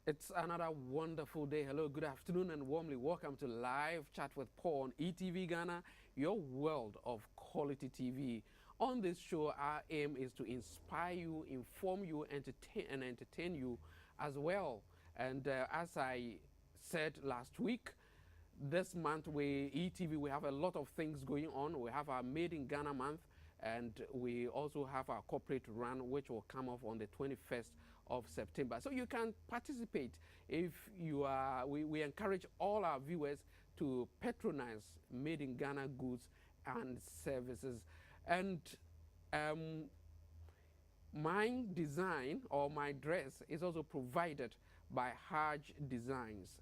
It's another wonderful day. Hello, good afternoon, and warmly welcome to Live Chat with Paul on ETV Ghana, your world of quality TV. On this show, our aim is to inspire you, inform you, entertain you as well. And as I said last week, this month ETV, we have a lot of things going on. We have our Made in Ghana month, and we also have our corporate run, which will come off on the 21st of September. So you can participate if you are. We encourage all our viewers to patronize Made in Ghana goods and services. And my design or my dress is also provided by Hajj Designs.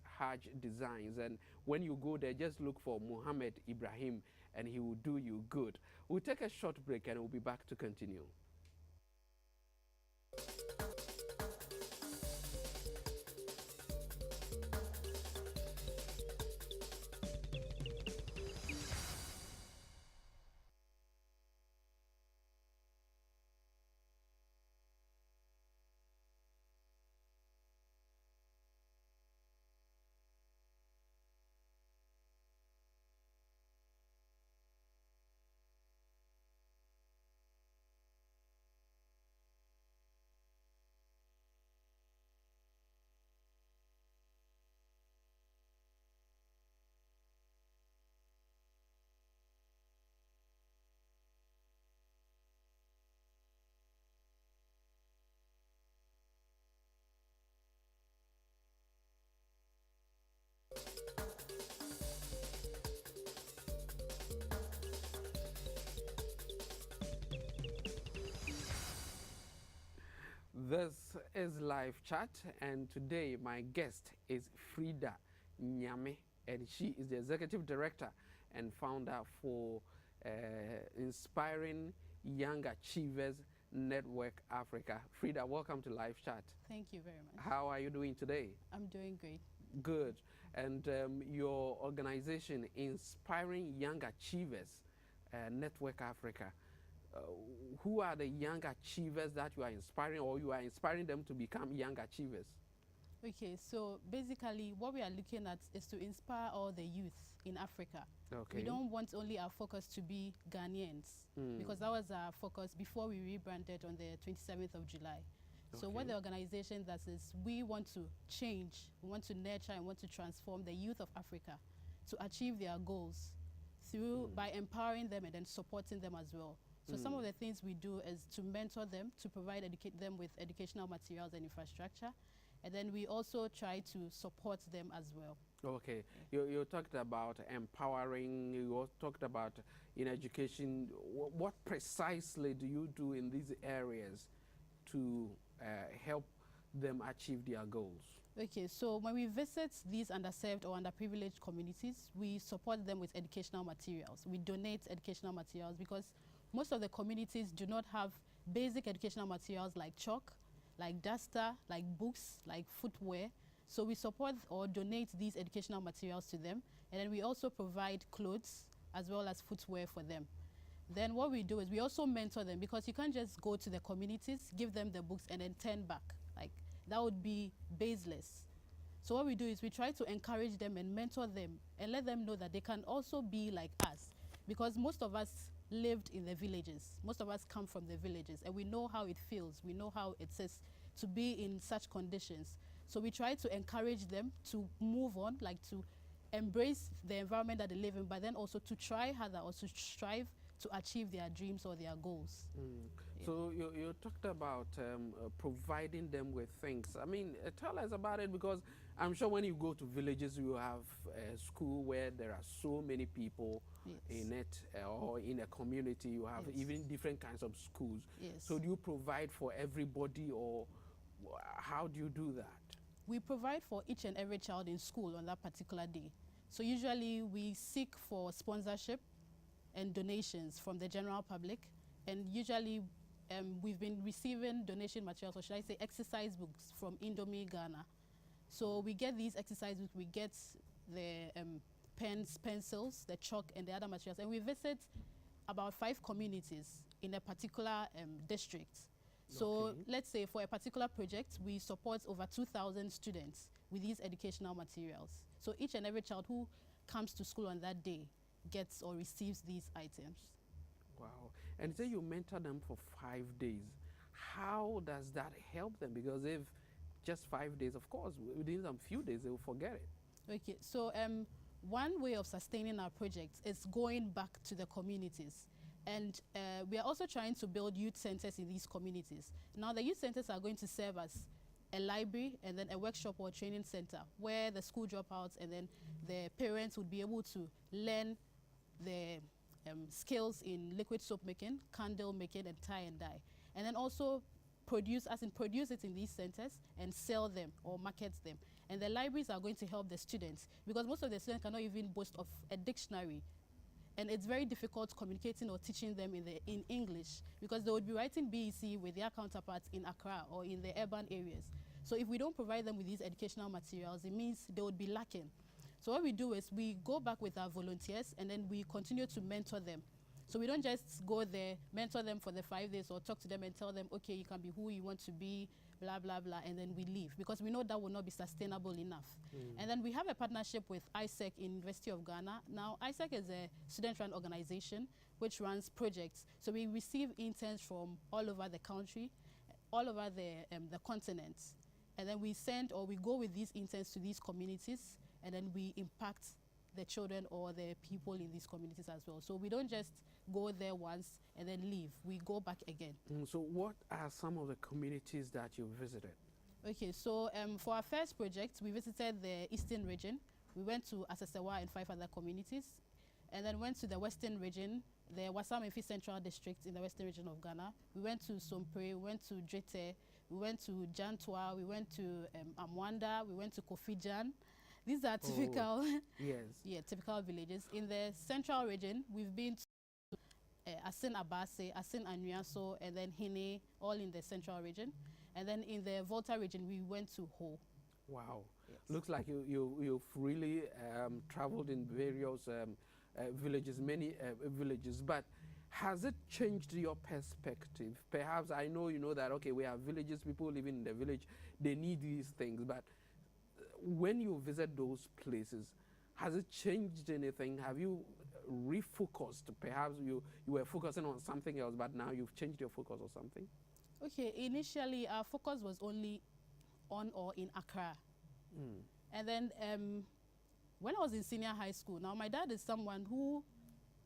And when you go there, just look for Muhammad Ibrahim and he will do you good. We'll take a short break and we'll be back to continue. This is Live Chat, and today my guest is Freda Nyame, and she is the Executive Director and Founder for Inspiring Young Achievers Network Africa. Freda, welcome to Live Chat. Thank you very much. How are you doing today? I'm doing great. Good. And your organization, Inspiring Young Achievers Network Africa, who are the young achievers that you are inspiring, or you are inspiring them to become young achievers? Okay, so basically what we are looking at is to inspire all the youth in Africa. Okay. We don't want only our focus to be Ghanaians, because that was our focus before we rebranded on the 27th of July. So what the organization does is we want to change, we want to nurture and want to transform the youth of Africa to achieve their goals through by empowering them and then supporting them as well. So some of the things we do is to mentor them, to educate them with educational materials and infrastructure. And then we also try to support them as well. Okay. You talked about empowering, you also talked about in education. What precisely do you do in these areas to help them achieve their goals? Okay, so when we visit these underserved or underprivileged communities, we support them with educational materials. We donate educational materials because most of the communities do not have basic educational materials like chalk, like duster, like books, like footwear. So we support or donate these educational materials to them. And then we also provide clothes as well as footwear for them. Then what we do is we also mentor them, because you can't just go to the communities, give them the books and then turn back. Like that would be baseless. So what we do is we try to encourage them and mentor them and let them know that they can also be like us, because most of us lived in the villages. Most of us come from the villages and we know how it feels. We know how it is to be in such conditions. So we try to encourage them to move on, like to embrace the environment that they live in, but then also to try harder or to strive to achieve their dreams or their goals. Yeah. So you talked about providing them with things. I mean, tell us about it, because I'm sure when you go to villages, you have a school where there are so many people in it, or in a community, you have even different kinds of schools. So do you provide for everybody, or how do you do that? We provide for each and every child in school on that particular day. So usually we seek for sponsorship and donations from the general public, and usually we've been receiving donation materials, or should I say exercise books, from Indomie Ghana. So we get these exercise books, we get the pens, pencils, the chalk and the other materials, and we visit about 5 communities in a particular district. So Okay. let's say for a particular project, we support over 2,000 students with these educational materials. So each and every child who comes to school on that day gets or receives these items. Wow. And say you mentor them for 5 days. How does that help them? Because if just 5 days, of course, within some few days, they will forget it. Okay, so one way of sustaining our project is going back to the communities. And we are also trying to build youth centers in these communities. Now, the youth centers are going to serve as a library and then a workshop or training center where the school dropouts and then the parents would be able to learn the skills in liquid soap making, candle making, and tie and dye. And then also produce it in these centers and sell them or market them. And the libraries are going to help the students because most of the students cannot even boast of a dictionary. And it's very difficult communicating or teaching them in English because they would be writing BEC with their counterparts in Accra or in the urban areas. So if we don't provide them with these educational materials, it means they would be lacking. So what we do is we go back with our volunteers and then we continue to mentor them. So we don't just go there, mentor them for the 5 days or talk to them and tell them, okay, you can be who you want to be, blah, blah, blah, and then we leave because we know that will not be sustainable enough. And then we have a partnership with ISEC in University of Ghana. Now, ISEC is a student-run organization which runs projects. So we receive interns from all over the country, all over the continent. And then we send or we go with these interns to these communities and then we impact the children or the people in these communities as well. So we don't just go there once and then leave. We go back again. So what are some of the communities that you visited? Okay, so for our first project, we visited the Eastern region. We went to Asasewa and 5 other communities, and then went to the Western region, the Wasam-Efi Central District in the Western region of Ghana. We went to Sompre, we went to Drete, we went to Jantua, we went to Amwanda, we went to Kofijan. These are typical, yes, typical villages. In the Central region, we've been to Asin Abase, Asin Anuaso, and then Hine, all in the Central region. And then in the Volta region, we went to Ho. Wow. Yes. Looks like you've really traveled in various villages, many villages. But has it changed your perspective? Perhaps I know you know that, okay, we have villages, people living in the village, they need these things. But when you visit those places, has it changed anything? Have you refocused? Perhaps you were focusing on something else, but now you've changed your focus or something? Okay, initially our focus was only on or in Accra. And then when I was in senior high school, now my dad is someone who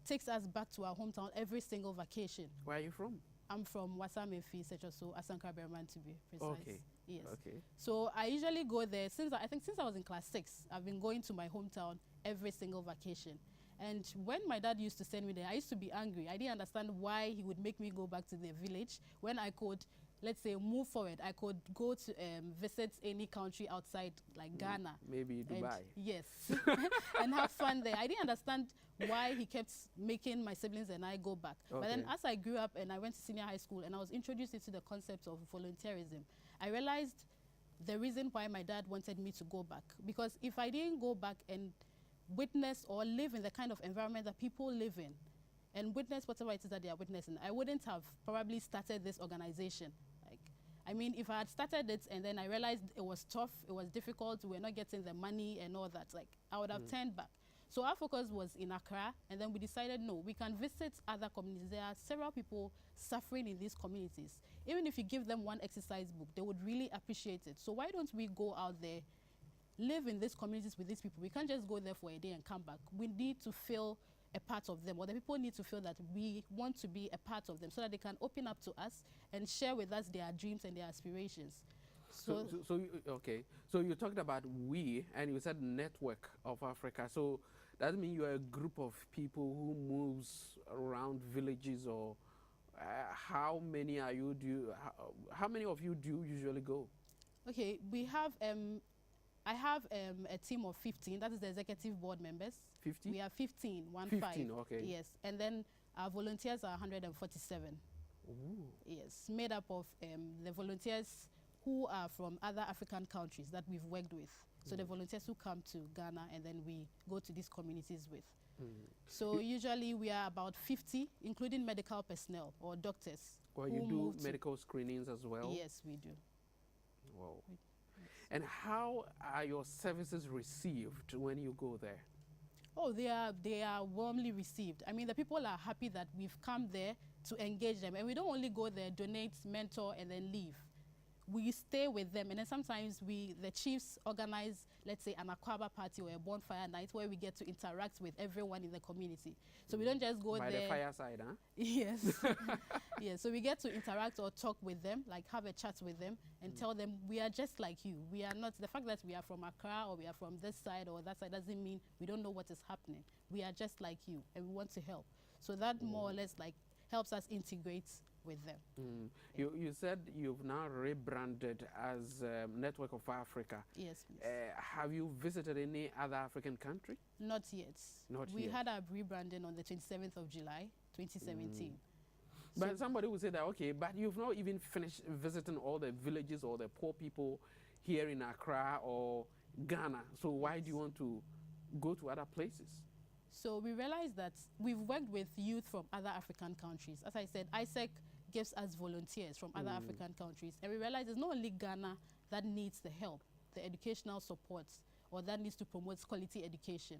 takes us back to our hometown every single vacation. Where are you from? I'm from Wasam-Efi, so Asankra Berman to be precise. Okay. Yes. Okay. So I usually go there since I was in class 6. I've been going to my hometown every single vacation. And when my dad used to send me there, I used to be angry. I didn't understand why he would make me go back to the village when I could, let's say, move forward. I could go to visit any country outside, like Ghana. Maybe Dubai. Yes, and have fun there. I didn't understand why he kept making my siblings and I go back. Okay. But then as I grew up and I went to senior high school and I was introduced into the concept of volunteerism, I realized the reason why my dad wanted me to go back. Because if I didn't go back and witness or live in the kind of environment that people live in and witness whatever it is that they are witnessing, I wouldn't have probably started this organization. I mean, if I had started it and then I realized it was tough, it was difficult, we were not getting the money and all that, I would have turned back. So our focus was in Accra, and then we decided, no, we can visit other communities. There are several people suffering in these communities. Even if you give them one exercise book, they would really appreciate it. So why don't we go out there, live in these communities with these people? We can't just go there for a day and come back. We need to feel a part of them, or the people need to feel that we want to be a part of them so that they can open up to us and share with us their dreams and their aspirations. Okay. So you talked about we, and you said network of Africa. So that means you are a group of people who moves around villages, or how many are you? How many of you do you usually go? Okay, we have I have a team of 15. That is the executive board members. 50? We are 15, 15, okay. Yes, and then our volunteers are 147. Ooh. Yes, made up of the volunteers who are from other African countries that we've worked with. So the volunteers who come to Ghana and then we go to these communities with. So usually we are about 50, including medical personnel or doctors. Well, you do medical screenings as well? Yes, we do. Wow. And how are your services received when you go there? Oh, they are warmly received. I mean, the people are happy that we've come there to engage them. And we don't only go there, donate, mentor, and then leave. We stay with them. And then sometimes the chiefs organize, let's say, an Akwaba party or a bonfire night where we get to interact with everyone in the community. So we don't just go by there. By the fireside, huh? Yes. Yeah, so we get to interact or talk with them, like have a chat with them and tell them we are just like you. We are not, the fact that we are from Accra or we are from this side or that side doesn't mean we don't know what is happening. We are just like you and we want to help. So that more or less like helps us integrate with them. Yeah. You said you've now rebranded as Network of Africa. Yes, please. Have you visited any other African country? Not yet. We had our rebranding on the 27th of July, 2017. But somebody would say that, okay, but you've not even finished visiting all the villages or the poor people here in Accra or Ghana. So why do you want to go to other places? So we realized that we've worked with youth from other African countries. As I said, ISEC gives us volunteers from other African countries. And we realized it's not only Ghana that needs the help, the educational support, or that needs to promote quality education.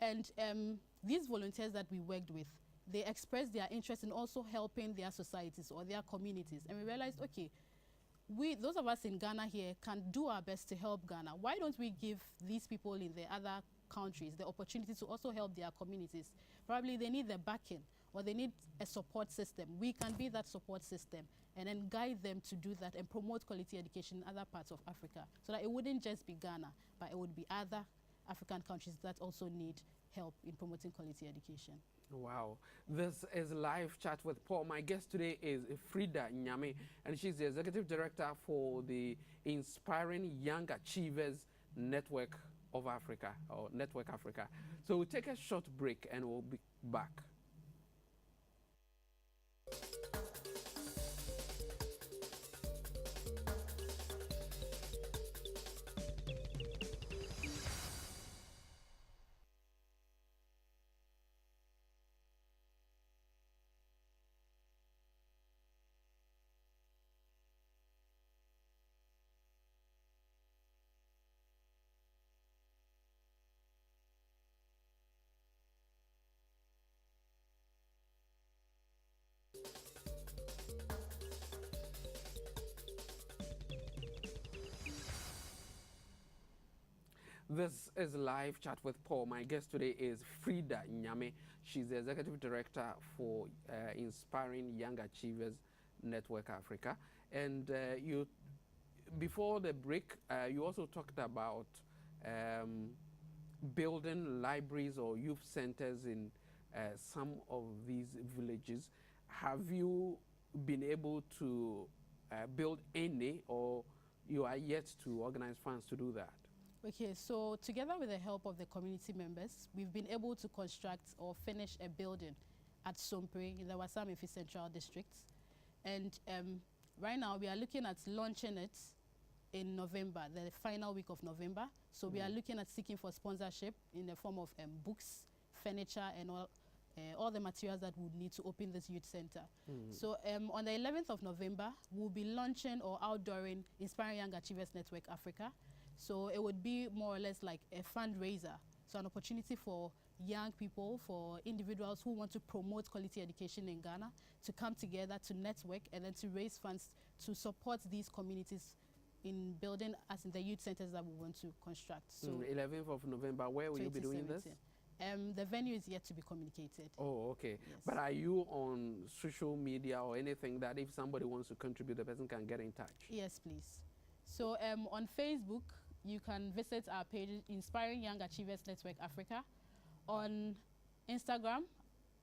And these volunteers that we worked with, they expressed their interest in also helping their societies or their communities. And we realized, okay, those of us in Ghana here can do our best to help Ghana. Why don't we give these people in the other countries the opportunity to also help their communities? Probably they need the backing or they need a support system. We can be that support system and then guide them to do that and promote quality education in other parts of Africa so that it wouldn't just be Ghana, but it would be other African countries that also need help in promoting quality education. Wow. This is Live Chat with Paul. My guest today is Freda Nyame, and she's the Executive Director for the Inspiring Young Achievers Network of Africa, or Network Africa. So we'll take a short break and we'll be back. This is Live Chat with Paul. My guest today is Freda Nyame. She's the Executive Director for Inspiring Young Achievers Network Africa. And before the break, you also talked about building libraries or youth centers in some of these villages. Have you been able to build any, or you are yet to organize funds to do that? Okay, so together with the help of the community members, we've been able to construct or finish a building at Sompre in the Wasam-Ifi Central District. And right now we are looking at launching it in November, the final week of November. So we are looking at seeking for sponsorship in the form of books, furniture, and all the materials that we would need to open this youth center. So on the 11th of November, we'll be launching or outdooring Inspiring Young Achievers Network Africa. So it would be more or less like a fundraiser. So an opportunity for young people, for individuals who want to promote quality education in Ghana, to come together, to network, and then to raise funds to support these communities in building us in the youth centers that we want to construct. So 11th of November, where will you be doing this? The venue is yet to be communicated. Oh, okay. Yes. But are you on social media or anything that if somebody wants to contribute, the person can get in touch? Yes, please. So on Facebook, you can visit our page, Inspiring Young Achievers Network Africa. On Instagram,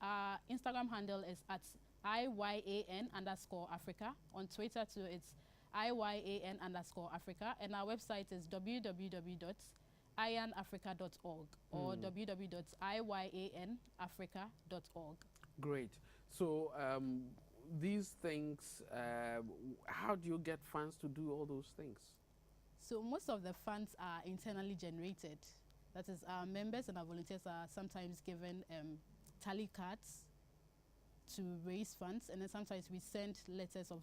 our Instagram handle is at IYAN_Africa. On Twitter too, it's IYAN_Africa. And our website is www.iyanafrica.org or www.iyanafrica.org. Great. So these things, how do you get funds to do all those things? So most of the funds are internally generated. That is, our members and our volunteers are sometimes given tally cards to raise funds, and then sometimes we send letters of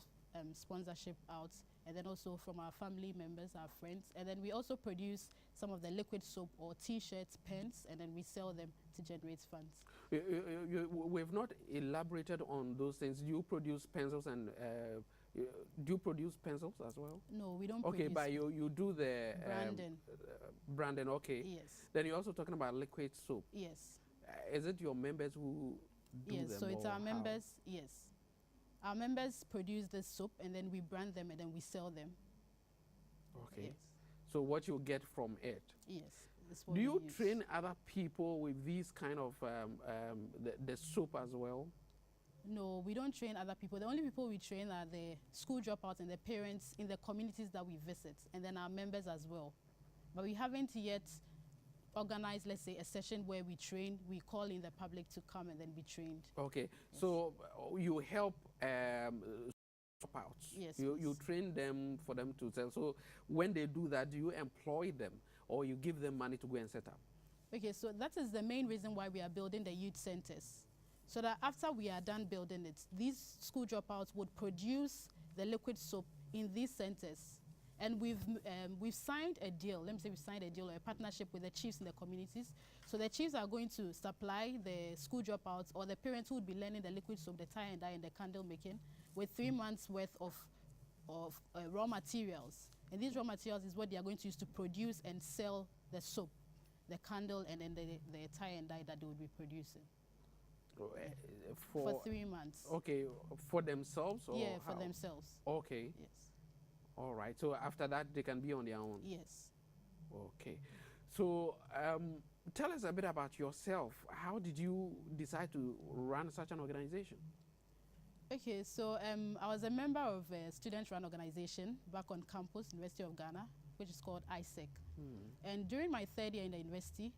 sponsorship out, and then also from our family members, our friends, and then we also produce some of the liquid soap or t-shirts, pens, and then we sell them to generate funds. We've not elaborated on those things. Do you produce pencils and do you produce pencils as well? No, we don't. Okay, but you do the branding. Branding, okay. Yes. Then you're also talking about liquid soap. Yes. Is it your members who do them? Yes, so it's our how? members. Yes, our members produce the soap, and then we brand them, and then we sell them. Okay. Yes. So what you get from it? Yes. Do you train other people with these kind of the soap as well? No, we don't train other people. The only people we train are the school dropouts and the parents in the communities that we visit, and then our members as well. But we haven't yet organized, let's say, a session where we train. We call in the public to come and then be trained. Okay, yes. So you help dropouts. Yes. You train them for them to sell. So when they do that, do you employ them or you give them money to go and set up? Okay, so that is the main reason why we are building the youth centers. So that after we are done building it, these school dropouts would produce the liquid soap in these centers. And we've signed a deal, let me say we've signed a deal or a partnership with the chiefs in the communities. So the chiefs are going to supply the school dropouts or the parents who would be learning the liquid soap, the tie and dye and the candle making with 3 months worth of raw materials. And these raw materials is what they are going to use to produce and sell the soap, the candle, and then the tie and dye that they would be producing. For 3 months. Okay, for themselves? Or yeah, how? For themselves. Okay. Yes. All right, so after that they can be on their own? Yes. Okay. So tell us a bit about yourself. How did you decide to run such an organization? Okay, so I was a member of a student-run organization back on campus, University of Ghana, which is called ISEC. And during my 3rd year in the university,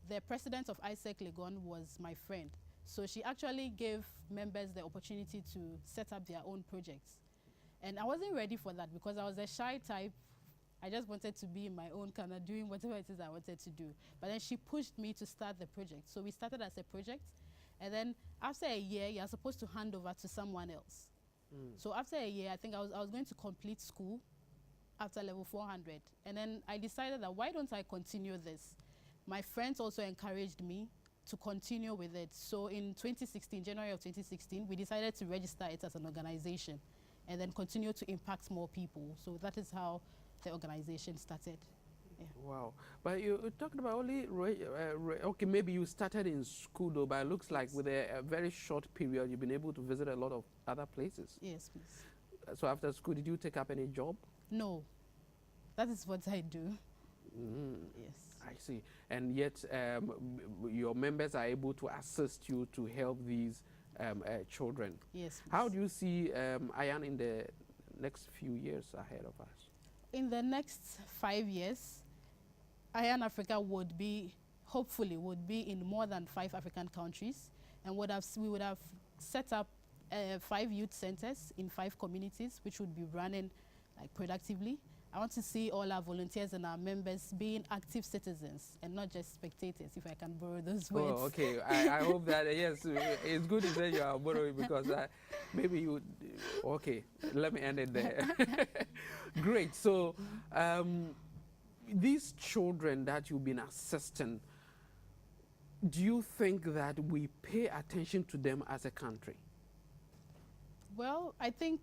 the president of ISEC Legon was my friend. So she actually gave members the opportunity to set up their own projects. And I wasn't ready for that because I was a shy type. I just wanted to be in my own kind of doing whatever it is I wanted to do. But then she pushed me to start the project. So we started as a project. And then after a year, you're supposed to hand over to someone else. So after a year, I think I was going to complete school after level 400. And then I decided that why don't I continue this? My friends also encouraged me to continue with it. So in 2016, January of 2016, we decided to register it as an organization and then continue to impact more people. So that is how the organization started. Yeah. Wow. But you talked about only, okay, maybe you started in school though, but it looks like with a very short period, you've been able to visit a lot of other places. Yes, please. So after school, did you take up any job? No. That is what I do. Yes. I see. And yet your members are able to assist you to help these children. Yes. Please. How do you see IYAN in the next few years ahead of us? In the next 5 years, IYAN Africa would be, hopefully, would be in more than 5 African countries, and we would have set up 5 youth centers in 5 communities, which would be running like productively. I want to see all our volunteers and our members being active citizens and not just spectators, if I can borrow those words. Oh, okay. I hope that, yes, it's good to say you are borrowing because maybe you, okay, let me end it there. Great. So these children that you've been assisting, do you think that we pay attention to them as a country? Well, I think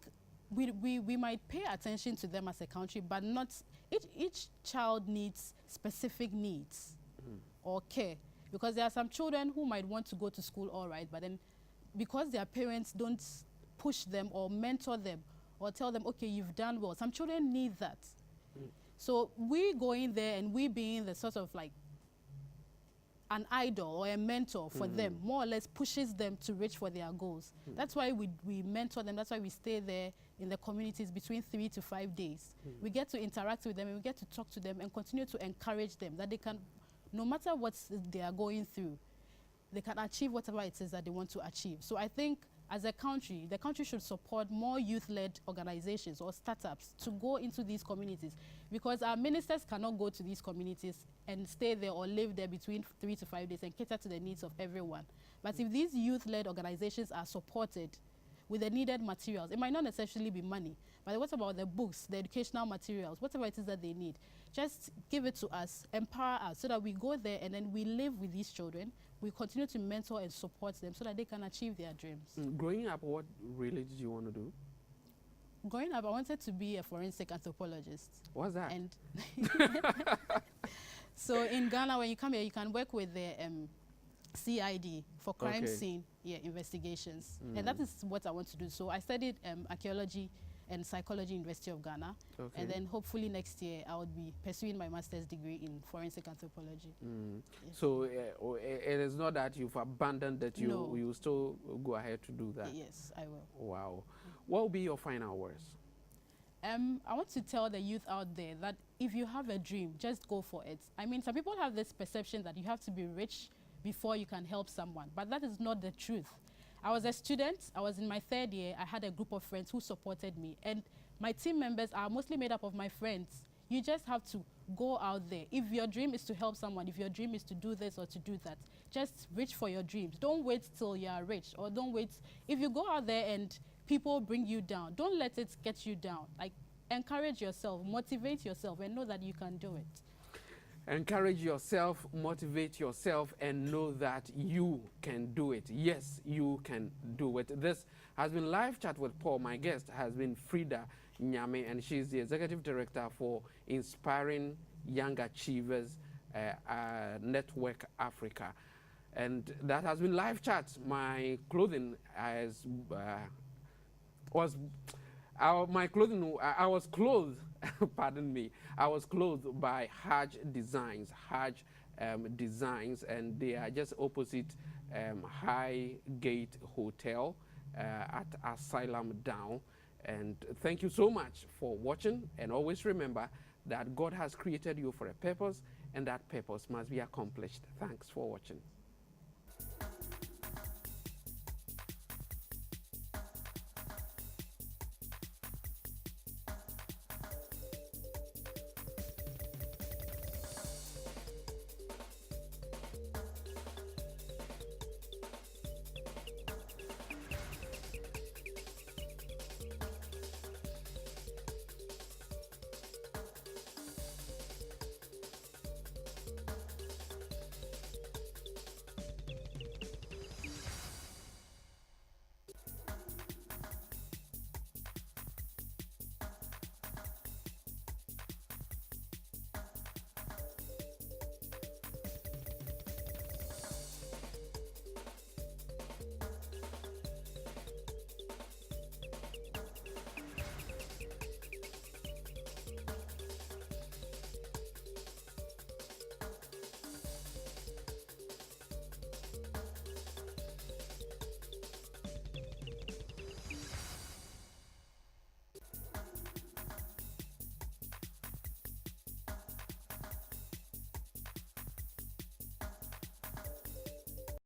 we might pay attention to them as a country, but not each child needs specific needs or care, because there are some children who might want to go to school all right, but then because their parents don't push them or mentor them or tell them, okay, you've done well, some children need that. So we going there and we being the sort of like an idol or a mentor for them, more or less pushes them to reach for their goals. That's why we mentor them. That's why we stay there in the communities between 3 to 5 days. We get to interact with them and we get to talk to them and continue to encourage them that they can, no matter what they are going through, they can achieve whatever it is that they want to achieve. So I think as a country, the country should support more youth-led organizations or startups to go into these communities, because our ministers cannot go to these communities and stay there or live there between 3 to 5 days and cater to the needs of everyone. But if these youth-led organizations are supported with the needed materials, it might not necessarily be money, but what about the books, the educational materials, whatever it is that they need, just give it to us, empower us, so that we go there and then we live with these children. We continue to mentor and support them so that they can achieve their dreams. Growing up, what really did you want to do? Growing up, I wanted to be a forensic anthropologist. What's that? And so in Ghana, when you come here, you can work with the CID for crime scene investigations. And that is what I want to do. So I studied archaeology and psychology, University of Ghana. And then hopefully next year I would be pursuing my master's degree in forensic anthropology. So it is not that you've abandoned that, you still go ahead to do that? Yes, I will. Wow. What will be your final words? I want to tell the youth out there that if you have a dream, just go for it. I mean, some people have this perception that you have to be rich before you can help someone, but that is not the truth. I was a student, I was in my 3rd year, I had a group of friends who supported me, and my team members are mostly made up of my friends. You just have to go out there. If your dream is to help someone, if your dream is to do this or to do that, just reach for your dreams. Don't wait till you are rich, or don't wait. If you go out there and people bring you down, don't let it get you down. Like, encourage yourself, motivate yourself, and know that you can do it. Encourage yourself, motivate yourself, and know that you can do it. Yes, you can do it. This has been Live Chat with Paul. My guest has been Freda Nyame, and she's the Executive Director for Inspiring Young Achievers Network Africa. And that has been Live Chat. My clothing I was clothed, pardon me, I was clothed by Hajj Designs, and they are just opposite Highgate Hotel at Asylum Down. And thank you so much for watching, and always remember that God has created you for a purpose, and that purpose must be accomplished. Thanks for watching.